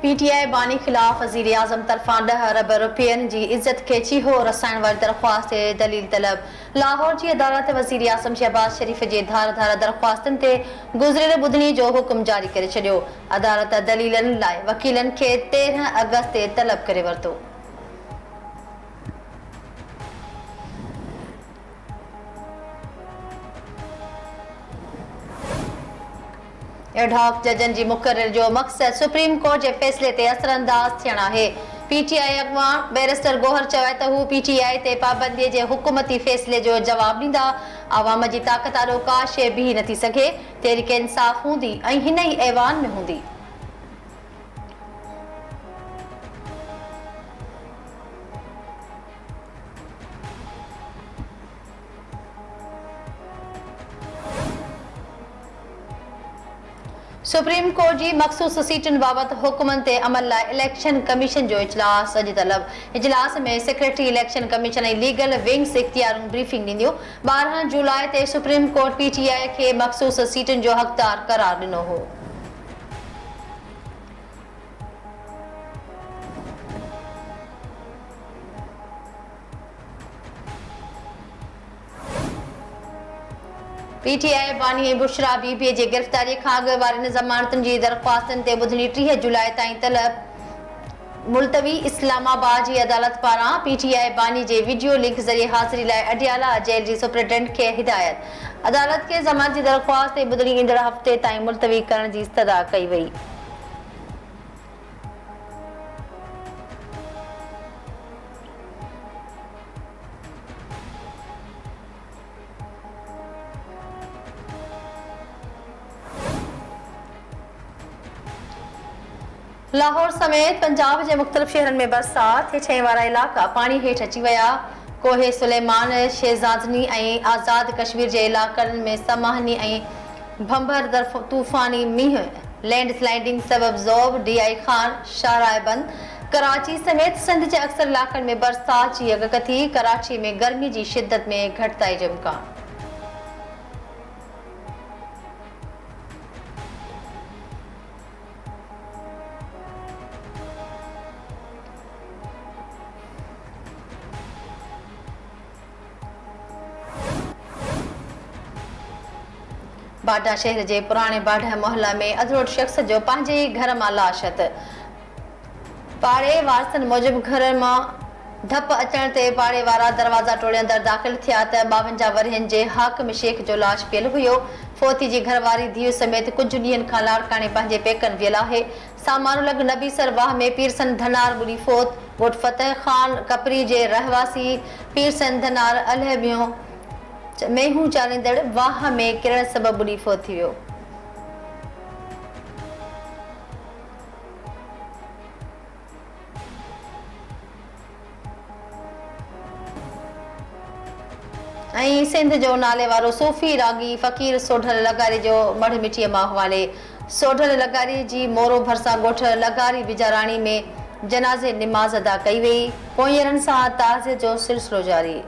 PTI बानी खिलाफ वज़ीर आज़म तरफ़ां 10 अरब रुपयनि जी इज़त खे चीहो रसाइण वारी दरख़्वास्त ते दलील तलब। लाहौर जी अदालत वज़ीर आज़म शहबाज शरीफ़ जे धार दरख़्वास्तनि ते गुज़िरियल ॿुधणी जो हुकुम जारी करे छॾियो। अदालत दलीलनि लाइ वकीलनि खे 13 अगस्त ते तलब करे वरितो। एडहॉक जजनि जी मुक़रर जो मक़सद सुप्रीम कोर्ट जे फ़ैसिले ते असरअंदाज़ थियणु आहे। पीटीआई अॻवान बैरिस्टर गोहर चयो त हू पीटीआई ते पाबंदीअ जे हुकूमती फ़ैसिले जो जवाब ॾींदा। आवाम जी ताक़त आॾो का शइ बीह नथी सघे। तहरीक इंसाफ़ हूंदी ऐं हिन ई ऐवान में हूंदी। सुप्रीम कोर्ट जी मखसूस सीटुनि बाबति हुकुमनि ते अमल लाइ इलेक्शन कमीशन जो इजलास अॼु तलब। इजलास में सेक्रेटरी इलेक्शन कमीशन ऐं लीगल विंग्स इख्तियारूं ब्रीफिंग ॾींदियूं। 12 जुलाई ते सुप्रीम कोर्ट पीटीआई खे मखसूस सीटुनि जो हक़दार करार ॾिनो हो। पीटीआई बानी बुशरा बीबी जे गिरफ़्तारी खां अॻु वारनि ज़मानतुनि जी दरख़्वास्तनि ते ॿुधणी 30 जुलाई ताईं तलब मुल्तवी। इस्लामाबाद जी अदालत पारां पीटीआई बानी जे वीडियो लिंक ज़रिए हाज़िरी लाइ अडियाला जेल जी सुप्रिंटेंडेंट खे हिदायत। अदालत खे ज़मानत जी दरख़्वास्त ते ॿुधणी ईंदड़ हफ़्ते ताईं मुल्तवी करण जी इस्तदा कई वई। लाहौर समेत पंजाब जे मुख़्तलिफ़ शहरनि में बरसात। छह वारा इलाइक़ा पाणी हेठि अची विया। कोहे सुलेमान, शेज़ादनी ऐं आज़ाद कश्मीर जे इलाइक़नि में समाहनी ऐं भंभर तूफ़ानी मींहुं। लैंडस्लाइडिंग सबबि ज़ोब, डीआई खान शाहराह बंद। कराची समेत सिंध जे अक्सर इलाइक़नि में बरसात जी अॻकथी। कराची में गर्मी जी शिदत में घटिताई जो इम्कान। बाडा शहर जे पुराणे बाडा मोहल्ला में अधरोट शख्स जो पंहिंजे ई घर मां लाशत। पाड़े वारसनि मूजिबि घर मां धप अचण ते पाड़े वारा दरवाज़ा टोड़े अंदरि दाख़िल थिया त 52 वरहनि जे हाकिम शेख जो लाश पियल हुयो। फोती जी घरवारी धीउ समेत कुझु ॾींहंनि खां लाड़काणे पंहिंजे पेकनि वियल आहे। सामानुलग नबीसर वाह में पीरसन धनार ॿुड़ी फोत। ॻोठ फतेह खान कपरी जे रहवासी पीरसन धनार अलहबियो मेहू चालींदड़ वाह में किरण सबबि ॿुड़ी फोत थी वियो। ऐं सिंध जो नाले वारो सूफ़ी रागी फ़क़ीर सोढल लगारी जो मढ़ मिठीअ मां हवाले। सोढल लगारी जी मोरो भरिसां ॻोठ लगारी बिजाराणी में जनाज़े निमाज़ अदा कई वई। पोयरनि सां ताज़िए जो सिलसिलो जारी।